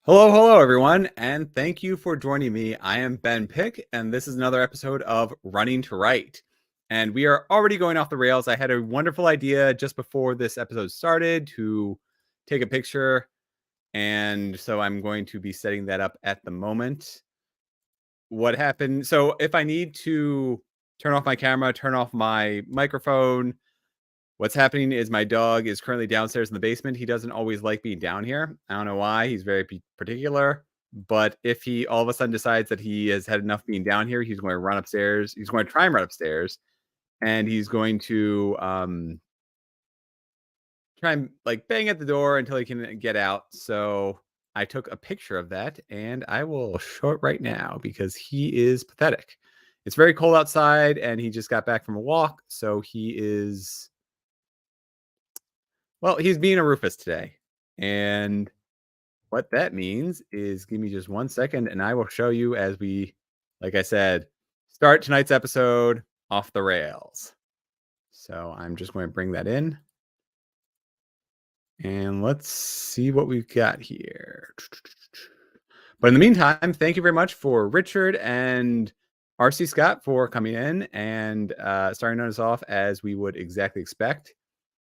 Hello, everyone, and thank you for joining me. I am Ben Pick, and this is another episode of Running to Write. And we are already going off the rails. I had a wonderful idea just before this episode started to take a picture, and so I'm going to be setting that up at the moment. What happened? So if I need to turn off my camera, turn off my microphone, what's happening is my dog is currently downstairs in the basement. He doesn't always like being down here. I don't know why. He's very particular. But if he all of a sudden decides that he has had enough being down here, he's going to run upstairs. He's going to try and run upstairs, and he's going to try and like bang at the door until he can get out. So I took a picture of that, and I will show it right now because he is pathetic. It's very cold outside, and he just got back from a walk, so he is. Well, he's being a Rufus today. And what that means is give me just 1 second and I will show you as we, like I said, start tonight's episode off the rails. So I'm just going to bring that in. And let's see what we've got here. But in the meantime, thank you very much for Richard and RC Scott for coming in and starting us off as we would exactly expect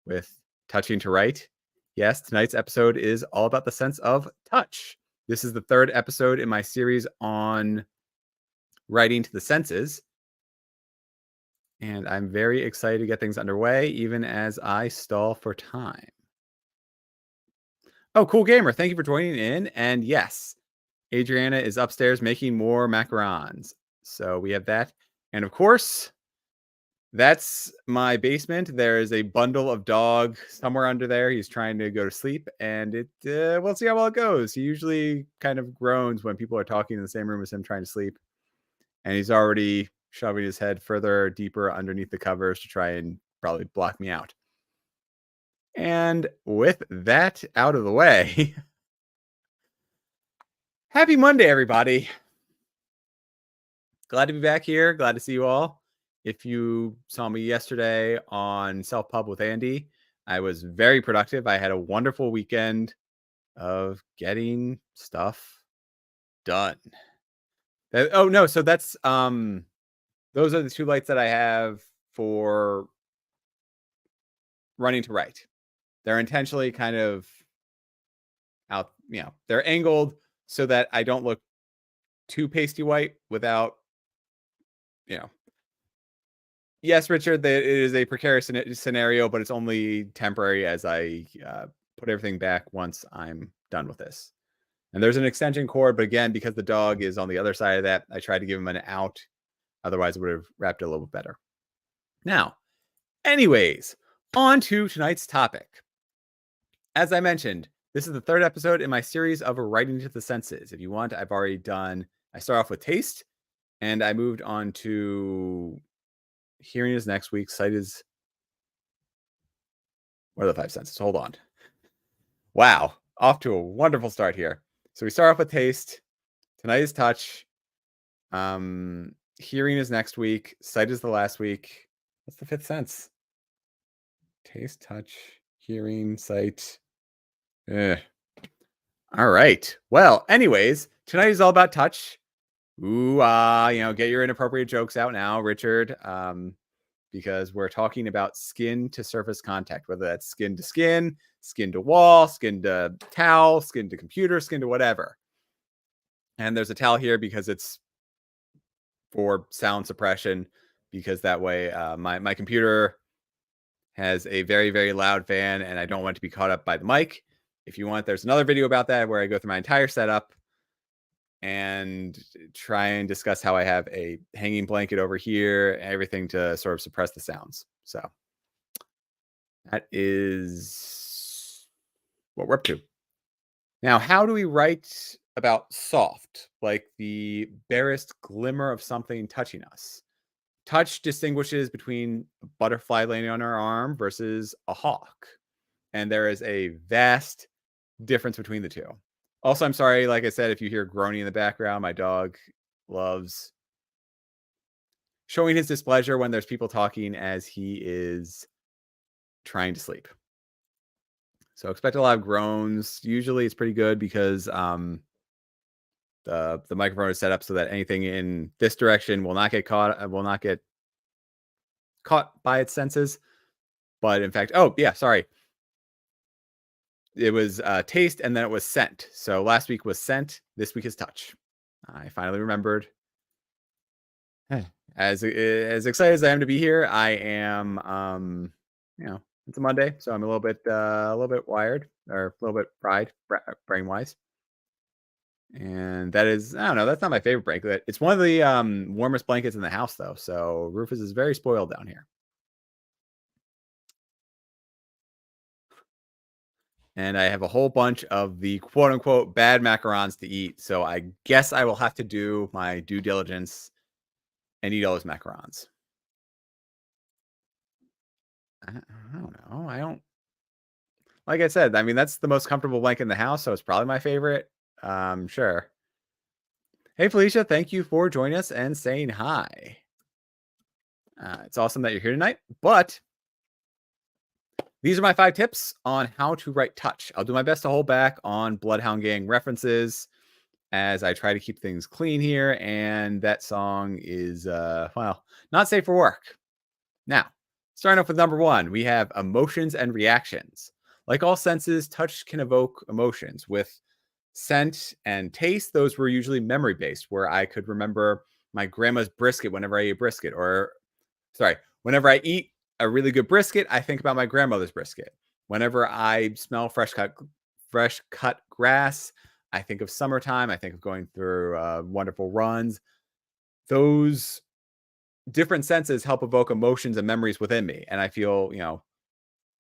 with touching to write. Yes, tonight's episode is all about the sense of touch. This is the third episode in my series on writing to the senses. And I'm very excited to get things underway, even as I stall for time. Oh, Cool Gamer, thank you for joining in. And yes, Adriana is upstairs making more macarons. So we have that. And of course, that's my basement. There is a bundle of dog somewhere under there. He's trying to go to sleep, and we'll see how well it goes. He usually kind of groans when people are talking in the same room as him trying to sleep, and he's already shoving his head further deeper underneath the covers to try and probably block me out. And with that out of the way, happy Monday, everybody. Glad to be back here. Glad to see you all. If you saw me yesterday on Self Pub with Andy, I was very productive. I had a wonderful weekend of getting stuff done. Oh no, so that's those are the two lights that I have for running to write. They're intentionally kind of out, they're angled so that I don't look too pasty white without, yes, Richard, it is a precarious scenario, but it's only temporary as I put everything back once I'm done with this. And there's an extension cord, but again, because the dog is on the other side of that, I tried to give him an out. Otherwise, it would have wrapped it a little bit better. Now, anyways, on to tonight's topic. As I mentioned, this is the third episode in my series of writing to the senses. If you want, I've already done, I start off with taste, and I moved on to hearing is next week. Sight is, what are the five senses? Hold on. Wow, off to a wonderful start here. So we start off with taste. Tonight is touch. Hearing is next week. Sight is the last week. What's the fifth sense? Taste, touch, hearing, sight. All right. Well, anyways, tonight is all about touch. Ooh, get your inappropriate jokes out now, Richard. Because we're talking about skin to surface contact, whether that's skin to wall, skin to towel, skin to computer, skin to whatever. And there's a towel here because it's for sound suppression, because that way my computer has a very, very loud fan and I don't want it to be caught up by the mic. If you want, there's another video about that where I go through my entire setup and try and discuss how I have a hanging blanket over here, everything to sort of suppress the sounds. So that is what we're up to. Now, how do we write about soft, like the barest glimmer of something touching us? Touch distinguishes between a butterfly landing on our arm versus a hawk. And there is a vast difference between the two. Also, I'm sorry, like I said, if you hear groaning in the background, my dog loves showing his displeasure when there's people talking as he is trying to sleep. So expect a lot of groans. Usually it's pretty good because The microphone is set up so that anything in this direction will not get caught by its senses. But in fact, oh yeah, sorry, it was taste and then it was scent. So last week was scent. This week is touch. I finally remembered. As excited as I am to be here, I am it's a Monday, so I'm a little bit wired or a little bit fried brain wise. And that is, I don't know, that's not my favorite blanket. It's one of the warmest blankets in the house though. So Rufus is very spoiled down here. And I have a whole bunch of the quote unquote bad macarons to eat. So I guess I will have to do my due diligence and eat all those macarons. I don't know. I don't like I said, I mean, that's the most comfortable blanket in the house, so it's probably my favorite. Sure. Hey, Felicia, thank you for joining us and saying hi. It's awesome that you're here tonight, but these are my 5 tips on how to write touch. I'll do my best to hold back on Bloodhound Gang references as I try to keep things clean here, and that song is, well, not safe for work. Now, starting off with number 1, we have emotions and reactions. Like all senses, touch can evoke emotions. With scent and taste, those were usually memory based, where I could remember my grandma's brisket whenever I eat brisket, or sorry, whenever I eat a really good brisket, I think about my grandmother's brisket. Whenever I smell fresh cut grass, I think of summertime. I think of going through wonderful runs. Those different senses help evoke emotions and memories within me, and I feel,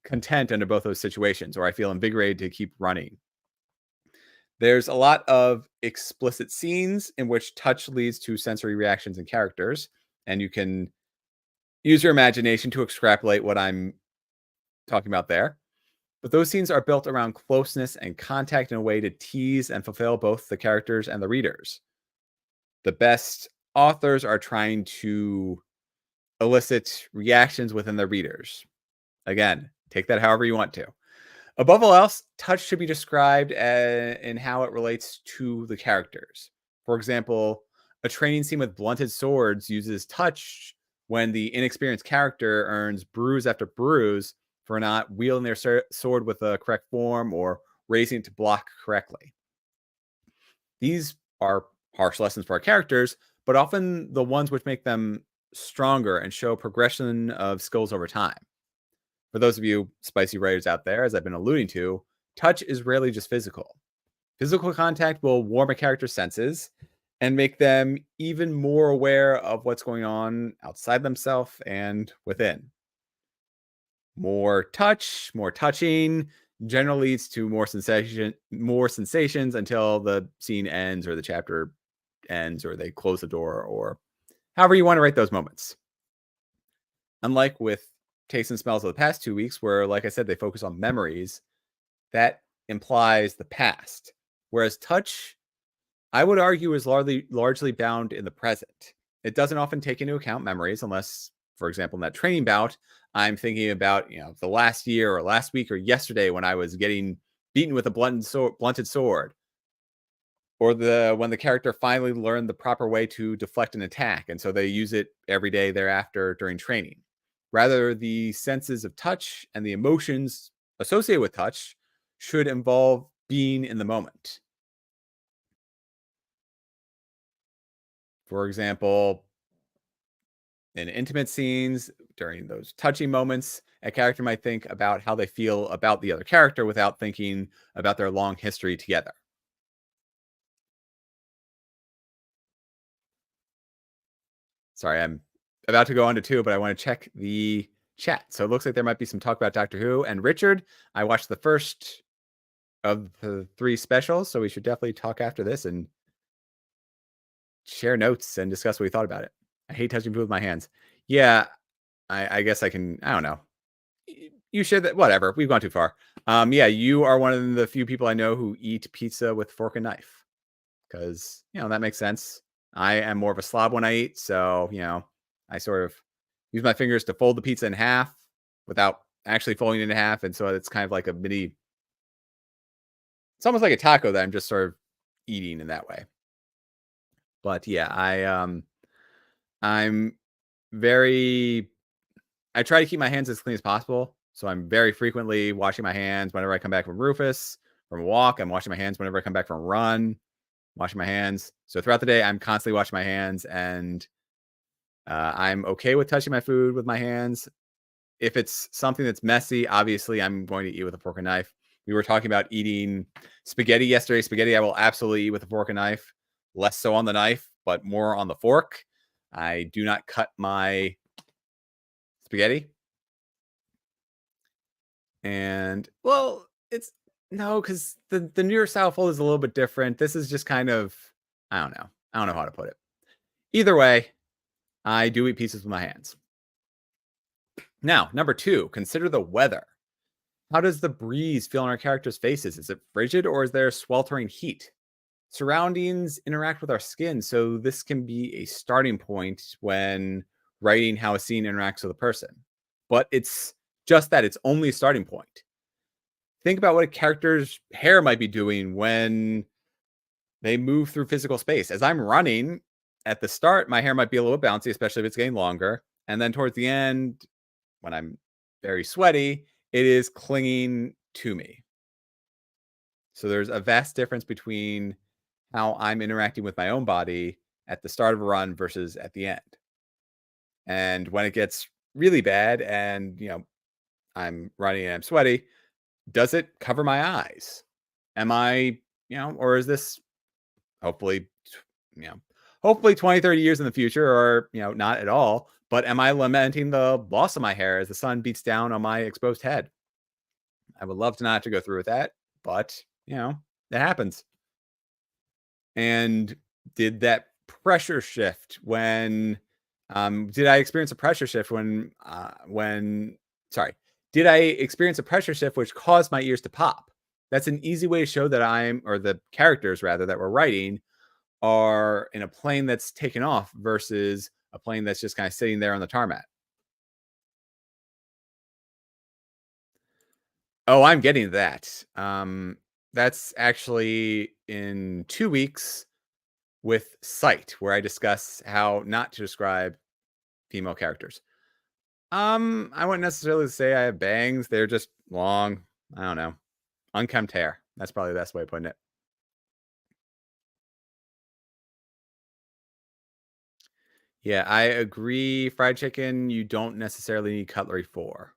content under both those situations, or I feel invigorated to keep running. There's a lot of explicit scenes in which touch leads to sensory reactions and characters, and you can use your imagination to extrapolate what I'm talking about there. But those scenes are built around closeness and contact in a way to tease and fulfill both the characters and the readers. The best authors are trying to elicit reactions within their readers. Again, take that however you want to. Above all else, touch should be described in how it relates to the characters. For example, a training scene with blunted swords uses touch when the inexperienced character earns bruise after bruise for not wielding their sword with the correct form or raising it to block correctly. These are harsh lessons for our characters, but often the ones which make them stronger and show progression of skills over time. For those of you spicy writers out there, as I've been alluding to, touch is rarely just physical. Physical contact will warm a character's senses and make them even more aware of what's going on outside themselves and within. More touch, more touching generally leads to more sensations until the scene ends or the chapter ends or they close the door or however you want to write those moments. Unlike with taste and smells of the past 2 weeks, where, like I said, they focus on memories, that implies the past. Whereas touch, I would argue, is largely bound in the present. It doesn't often take into account memories unless, for example, in that training bout, I'm thinking about, the last year or last week or yesterday when I was getting beaten with a blunted sword, or when the character finally learned the proper way to deflect an attack, and so they use it every day thereafter during training. Rather, the senses of touch and the emotions associated with touch should involve being in the moment. For example, in intimate scenes, during those touching moments, a character might think about how they feel about the other character without thinking about their long history together. Sorry, I'm about to go on to 2, but I want to check the chat. So it looks like there might be some talk about Doctor Who. And Richard, I watched the first of the 3 specials, so we should definitely talk after this and share notes and discuss what we thought about it. I hate touching food with my hands. Yeah, I guess I can. I don't know. You share that. Whatever. We've gone too far. Yeah, you are one of the few people I know who eat pizza with fork and knife because that makes sense. I am more of a slob when I eat, so I sort of use my fingers to fold the pizza in half without actually folding it in half, and so it's kind of like a mini. It's almost like a taco that I'm just sort of eating in that way. But yeah, I'm very I try to keep my hands as clean as possible. So I'm very frequently washing my hands whenever I come back from Rufus, from a walk. I'm washing my hands whenever I come back from a run, washing my hands. So throughout the day, I'm constantly washing my hands, and I'm okay with touching my food with my hands. If it's something that's messy, obviously I'm going to eat with a fork and knife. We were talking about eating spaghetti yesterday. Spaghetti, I will absolutely eat with a fork and knife. Less so on the knife, but more on the fork. I do not cut my spaghetti. And well, it's no, because the newer style fold is a little bit different. This is just kind of I don't know. I don't know how to put it. Either way, I do eat pieces with my hands. Now, number two, consider the weather. How does the breeze feel on our characters' faces? Is it frigid or is there sweltering heat? Surroundings interact with our skin, so this can be a starting point when writing how a scene interacts with a person. But it's just that, it's only a starting point. Think about what a character's hair might be doing when they move through physical space. As I'm running at the start, my hair might be a little bouncy, especially if it's getting longer. And then towards the end, when I'm very sweaty, it is clinging to me. So there's a vast difference between how I'm interacting with my own body at the start of a run versus at the end. And when it gets really bad and, I'm running and I'm sweaty, does it cover my eyes? Am I, or is this hopefully, you know, hopefully 20, 30 years in the future or, not at all, but am I lamenting the loss of my hair as the sun beats down on my exposed head? I would love to not have to go through with that, but, it happens. And did that pressure shift when did I experience a pressure shift when sorry, did I experience a pressure shift which caused my ears to pop? That's an easy way to show that or the characters rather that we're writing are in a plane that's taken off versus a plane that's just kind of sitting there on the tarmac. Oh, I'm getting that. That's actually in 2 weeks with Sight, where I discuss how not to describe female characters. I wouldn't necessarily say I have bangs. They're just long. I don't know. Unkempt hair. That's probably the best way of putting it. Yeah, I agree. Fried chicken, you don't necessarily need cutlery for.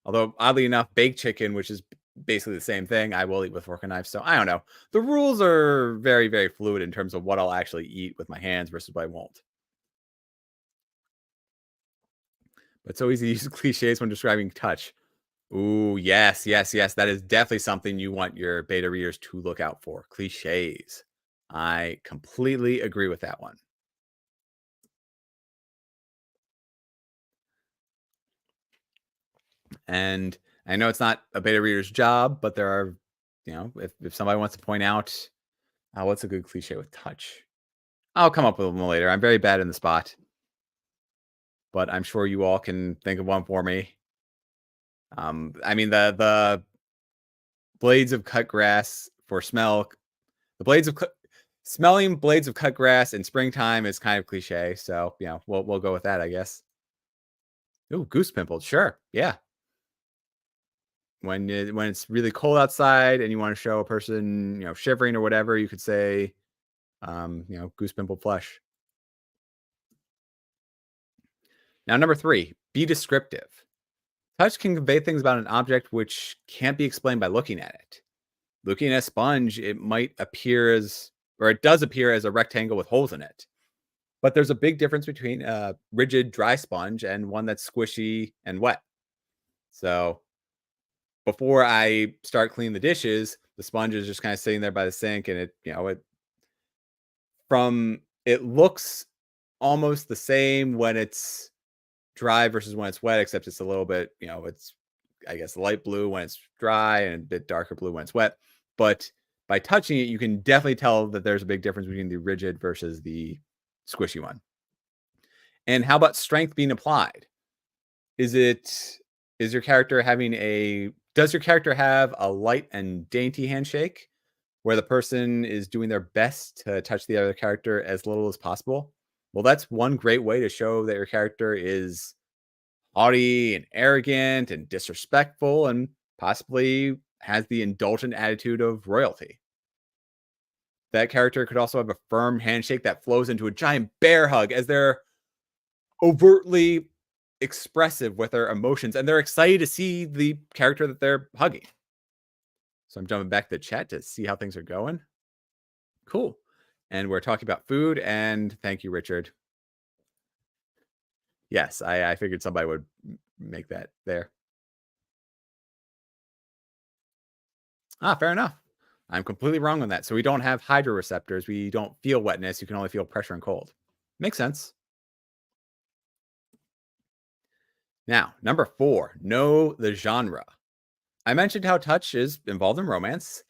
Although, oddly enough, baked chicken, which is basically the same thing, I will eat with fork and knife. So I don't know. The rules are very, very fluid in terms of what I'll actually eat with my hands versus what I won't. But it's so easy to use cliches when describing touch. Ooh, yes, yes, yes. That is definitely something you want your beta readers to look out for. Cliches. I completely agree with that one. And I know it's not a beta reader's job, but there are, if somebody wants to point out, what's a good cliche with touch? I'll come up with one later. I'm very bad in the spot, but I'm sure you all can think of one for me. I mean the blades of cut grass for smell. The blades of smelling blades of cut grass in springtime is kind of cliche, so we'll go with that, I guess. Ooh, goose pimples, sure, yeah. When it's really cold outside and you want to show a person shivering or whatever, you could say goose pimple flesh. Now, number three, be descriptive. Touch can convey things about an object which can't be explained by looking at it. Looking at a sponge, it might appear as, or it does appear as a rectangle with holes in it. But there's a big difference between a rigid, dry sponge and one that's squishy and wet. So before I start cleaning the dishes, the sponge is just kind of sitting there by the sink, and it looks almost the same when it's dry versus when it's wet, except it's a little bit, it's I guess light blue when it's dry and a bit darker blue when it's wet. But by touching it, you can definitely tell that there's a big difference between the rigid versus the squishy one. And how about strength being applied? Is it is your character having a does your character have a light and dainty handshake? where the person is doing their best to touch the other character as little as possible. Well, that's one great way to show that your character is haughty and arrogant and disrespectful and possibly has the indulgent attitude of royalty. That character could also have a firm handshake that flows into a giant bear hug as they're overtly expressive with their emotions and they're excited to see the character that they're hugging. So I'm jumping back to the chat to see how things are going. Cool. And we're talking about food. And thank you, Richard. Yes, I figured somebody would make that there. Ah, fair enough. I'm completely wrong on that. So we don't have hydroreceptors. We don't feel wetness. You can only feel pressure and cold. Makes sense. Now, number 4, know the genre. I mentioned how touch is involved in romance,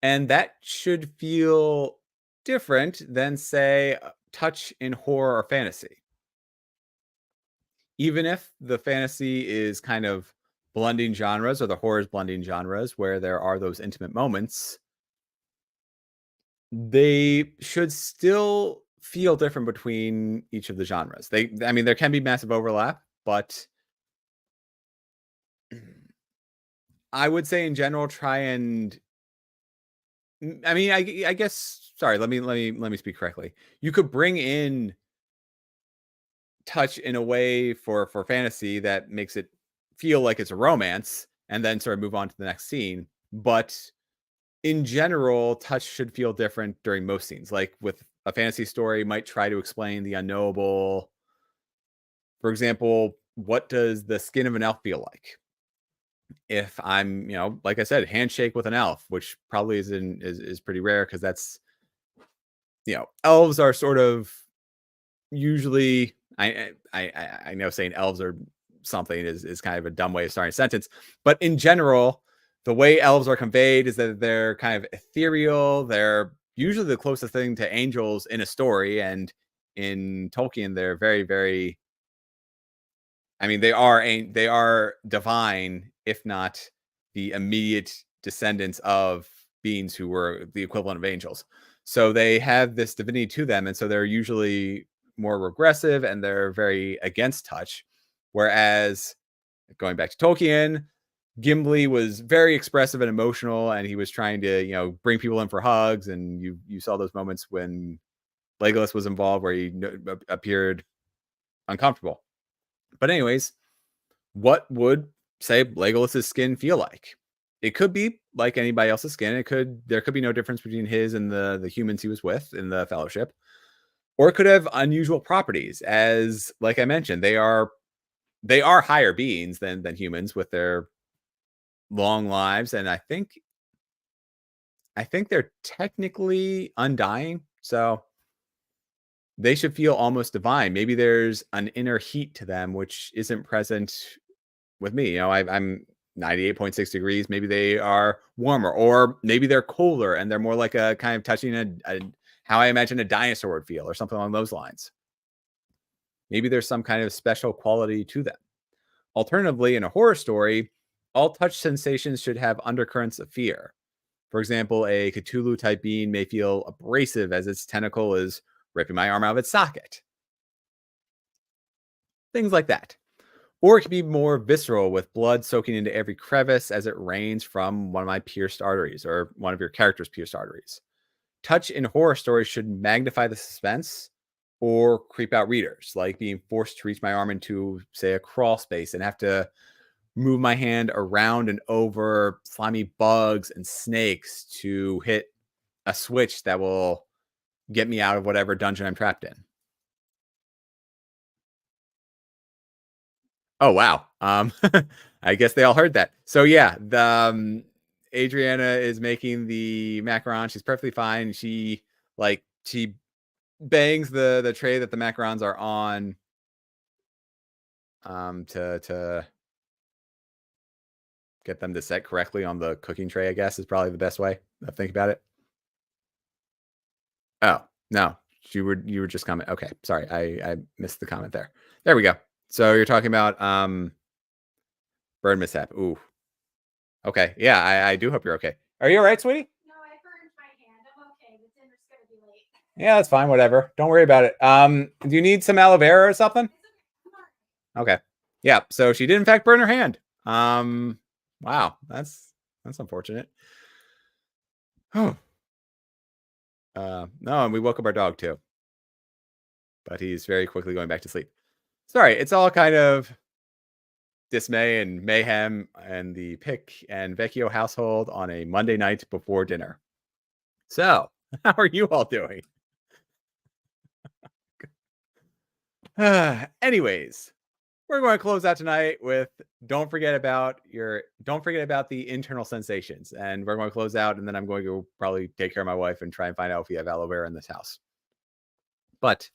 and that should feel different than, say, touch in horror or fantasy. Even if the fantasy is kind of blending genres or the horror is blending genres where there are those intimate moments, they should still feel different between each of the genres. I mean, there can be massive overlap, but I would say in general, try and I mean, I guess. Sorry, let me speak correctly. You could bring in touch in a way for fantasy that makes it feel like it's a romance, and then sort of move on to the next scene. But in general, touch should feel different during most scenes. Like with a fantasy story, might try to explain the unknowable. For example, what does the skin of an elf feel like? If I'm, like I said, handshake with an elf, which probably is pretty rare because that's elves are sort of usually I know saying elves are something is kind of a dumb way of starting a sentence, but in general, the way elves are conveyed is that they're kind of ethereal. They're usually the closest thing to angels in a story, and in Tolkien, they're very, very. I mean, they are divine, if not the immediate descendants of beings who were the equivalent of angels. So they have this divinity to them, and so they're usually more regressive and they're very against touch. Whereas going back to Tolkien, Gimli was very expressive and emotional, and he was trying to bring people in for hugs, and you saw those moments when Legolas was involved where he appeared uncomfortable. But anyways, what would say Legolas's skin feel like? It could be like anybody else's skin. There could be no difference between his and the humans he was with in the Fellowship, or it could have unusual properties. As like I mentioned, they are higher beings than humans with their long lives, and I think they're technically undying, so they should feel almost divine. Maybe there's an inner heat to them which isn't present with me. I'm 98.6 degrees. Maybe they are warmer, or maybe they're colder and they're more like a kind of touching how I imagine a dinosaur would feel, or something along those lines. Maybe there's some kind of special quality to them. Alternatively, in a horror story, all touch sensations should have undercurrents of fear. For example, a Cthulhu type being may feel abrasive as its tentacle is ripping my arm out of its socket. Things like that. Or it can be more visceral with blood soaking into every crevice as it rains from one of my pierced arteries or one of your character's pierced arteries. Touch in horror stories should magnify the suspense or creep out readers, like being forced to reach my arm into, say, a crawl space and have to move my hand around and over slimy bugs and snakes to hit a switch that will get me out of whatever dungeon I'm trapped in. Oh wow. I guess they all heard that. So yeah, the Adriana is making the macaron. She's perfectly fine. She bangs the tray that the macarons are on to get them to set correctly on the cooking tray, I guess is probably the best way to think about it. Oh, no. You were just comment. Okay, sorry. I missed the comment there. There we go. So you're talking about burn mishap. Ooh. Okay. Yeah, I do hope you're okay. Are you all right, sweetie? Yeah, that's fine. Whatever. Don't worry about it. Do you need some aloe vera or something? Okay. Yeah. So she did in fact burn her hand. Wow. That's unfortunate. Oh. No, and we woke up our dog too, but he's very quickly going back to sleep. Sorry, it's all kind of dismay and mayhem and the Pick and Vecchio household on a Monday night before dinner. So, how are you all doing? Anyways, we're going to close out tonight with don't forget about the internal sensations. And we're going to close out and then I'm going to probably take care of my wife and try and find out if we have aloe vera in this house. But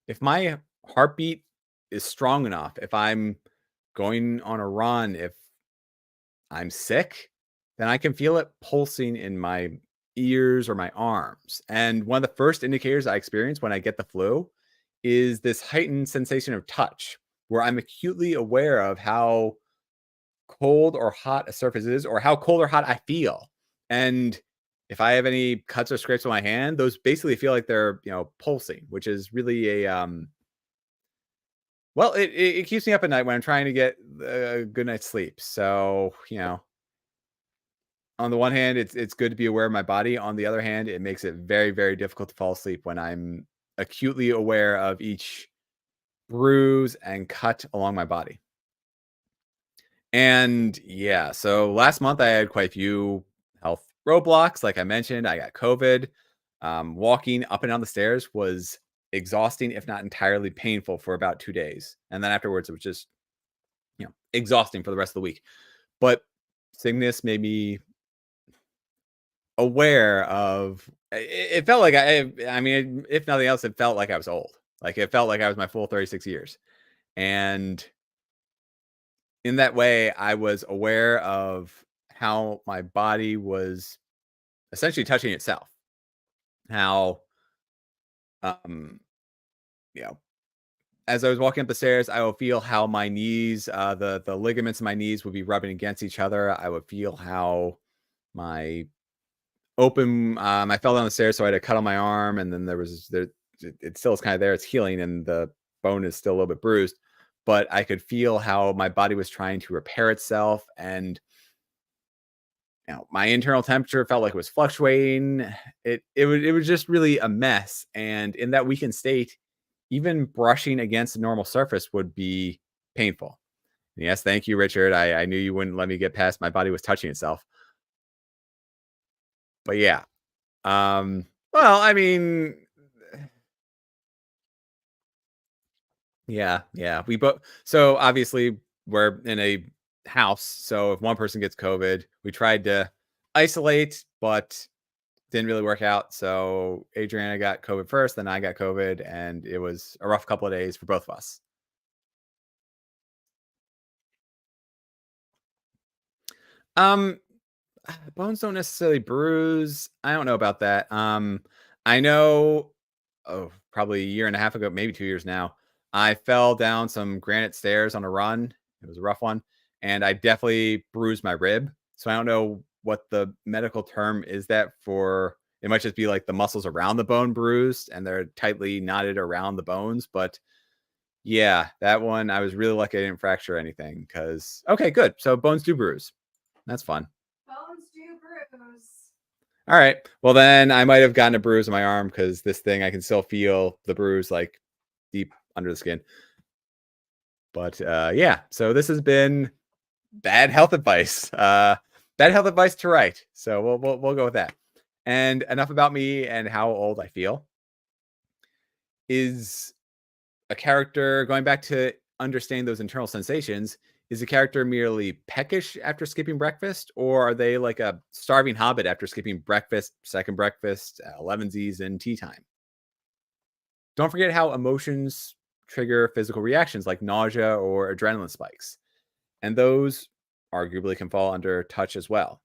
if my heartbeat is strong enough, if I'm going on a run, if I'm sick, then I can feel it pulsing in my ears or my arms. And one of the first indicators I experience when I get the flu is this heightened sensation of touch, where I'm acutely aware of how cold or hot a surface is or how cold or hot I feel. And if I have any cuts or scrapes on my hand, those basically feel like they're, pulsing, which is really a well, it keeps me up at night when I'm trying to get a good night's sleep. So, on the one hand, it's good to be aware of my body. On the other hand, it makes it very, very difficult to fall asleep when I'm acutely aware of each bruise and cut along my body. And yeah, so last month I had quite a few health roadblocks. Like I mentioned, I got COVID. Walking up and down the stairs was exhausting, if not entirely painful, for about 2 days. And then afterwards, it was just, exhausting for the rest of the week. But Cygnus made me aware of it felt like I mean, if nothing else, it felt like I was old. Like it felt like I was my full 36 years. And in that way, I was aware of how my body was essentially touching itself. How um you know, as I was walking up the stairs, I would feel how my knees, the ligaments in my knees would be rubbing against each other. I would feel how my I fell down the stairs, so I had a cut on my arm, and then it still is kind of there. It's healing, and the bone is still a little bit bruised, but I could feel how my body was trying to repair itself, and my internal temperature felt like it was fluctuating. It was just really a mess, and in that weakened state, even brushing against a normal surface would be painful. Yes, thank you, Richard. I knew you wouldn't let me get past my body was touching itself, but yeah. Well, I mean, yeah. So obviously we're in a house. So if one person gets COVID, we tried to isolate, but didn't really work out. So Adriana got COVID first, then I got COVID, and it was a rough couple of days for both of us. Um, Bones don't necessarily bruise. I don't know about that. I know, oh, probably a year and a half ago, maybe 2 years now, I fell down some granite stairs on a run. It was a rough one, and I definitely bruised my rib. So I don't know what the medical term is that for. It might just be like the muscles around the bone bruised and they're tightly knotted around the bones. But yeah, that one I was really lucky I didn't fracture anything because okay, good. So bones do bruise. That's fun. Bones do bruise. All right. Well, then I might have gotten a bruise on my arm because this thing I can still feel the bruise like deep under the skin. But yeah, so this has been bad health advice. Bad health advice to write. So we'll go with that. And enough about me and how old I feel. Is a character going back to understand those internal sensations? Is a character merely peckish after skipping breakfast, or are they like a starving hobbit after skipping breakfast, second breakfast, 11sies, and tea time? Don't forget how emotions trigger physical reactions like nausea or adrenaline spikes. And those arguably can fall under touch as well.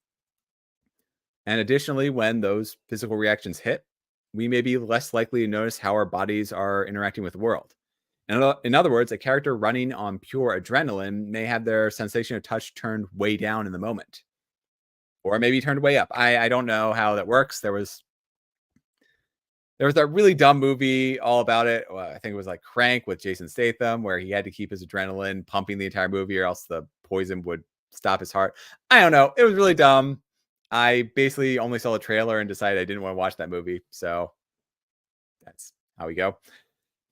And additionally, when those physical reactions hit, we may be less likely to notice how our bodies are interacting with the world. In other words, a character running on pure adrenaline may have their sensation of touch turned way down in the moment, or maybe turned way up. I don't know how that works. There was There was that really dumb movie all about it. Well, I think it was like Crank with Jason Statham, where he had to keep his adrenaline pumping the entire movie, or else the poison would stop his heart. I don't know. It was really dumb. I basically only saw the trailer and decided I didn't want to watch that movie. So that's how we go.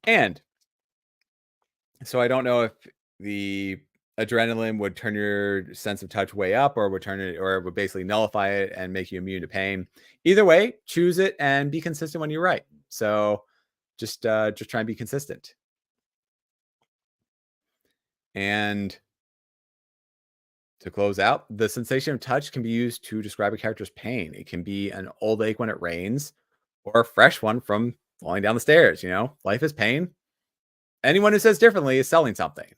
And so I don't know if the adrenaline would turn your sense of touch way up, or would turn it, or it would basically nullify it and make you immune to pain. Either way, choose it and be consistent when you write. So just try and be consistent. And to close out, the sensation of touch can be used to describe a character's pain. It can be an old ache when it rains, or a fresh one from falling down the stairs. You know, life is pain. Anyone who says differently is selling something.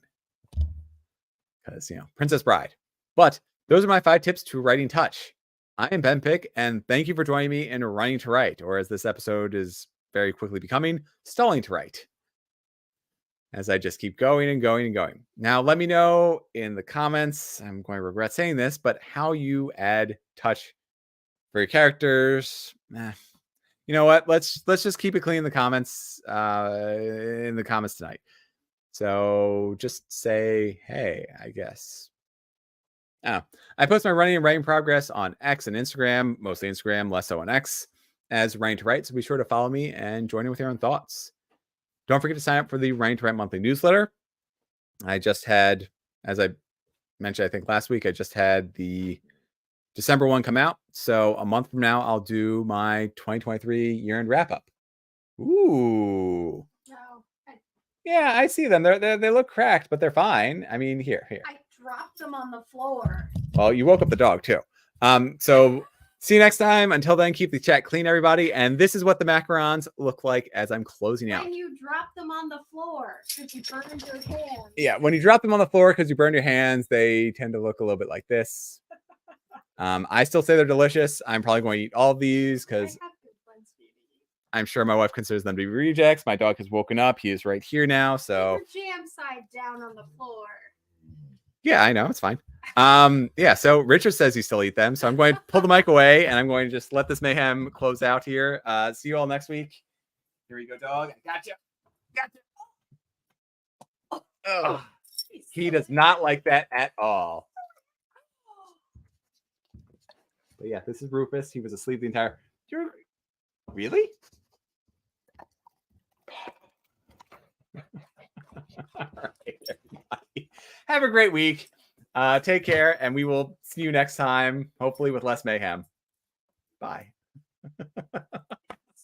Because, you know, Princess Bride. But those are my 5 tips to writing touch. I am Ben Pick, and thank you for joining me in Running to Write, or as this episode is very quickly becoming, Stalling to Write. As I just keep going and going and going. Now, let me know in the comments, I'm going to regret saying this, but how you add touch for your characters. You know what? Let's just keep it clean in the comments tonight. So just say, hey, I guess. I post my running and writing progress on X and Instagram, mostly Instagram, less so on X, as Running to Write. So be sure to follow me and join in with your own thoughts. Don't forget to sign up for the Running to Write monthly newsletter. I just had, as I mentioned, I think last week, I just had the December one come out. So a month from now, I'll do my 2023 year-end wrap-up. Ooh. Yeah, I see them. They look cracked, but they're fine. I mean, here. I dropped them on the floor. Well, you woke up the dog too. So see you next time. Until then, keep the chat clean, everybody. And this is what the macarons look like as I'm closing out. When you drop them on the floor because you burned your hands. Yeah, when you drop them on the floor because you burn your hands, they tend to look a little bit like this. I still say they're delicious. I'm probably going to eat all of these because I'm sure my wife considers them to be rejects. My dog has woken up. He is right here now. So jam side down on the floor. Yeah, I know. It's fine. Yeah, so Richard says he still eat them. So I'm going to pull the mic away and I'm going to just let this mayhem close out here. See you all next week. Here you go, dog. I gotcha. Oh, he does not like that at all. But yeah, this is Rufus. He was asleep the entire. Really? All right, everybody. Have a great week. Take care, and we will see you next time, hopefully with less mayhem. Bye.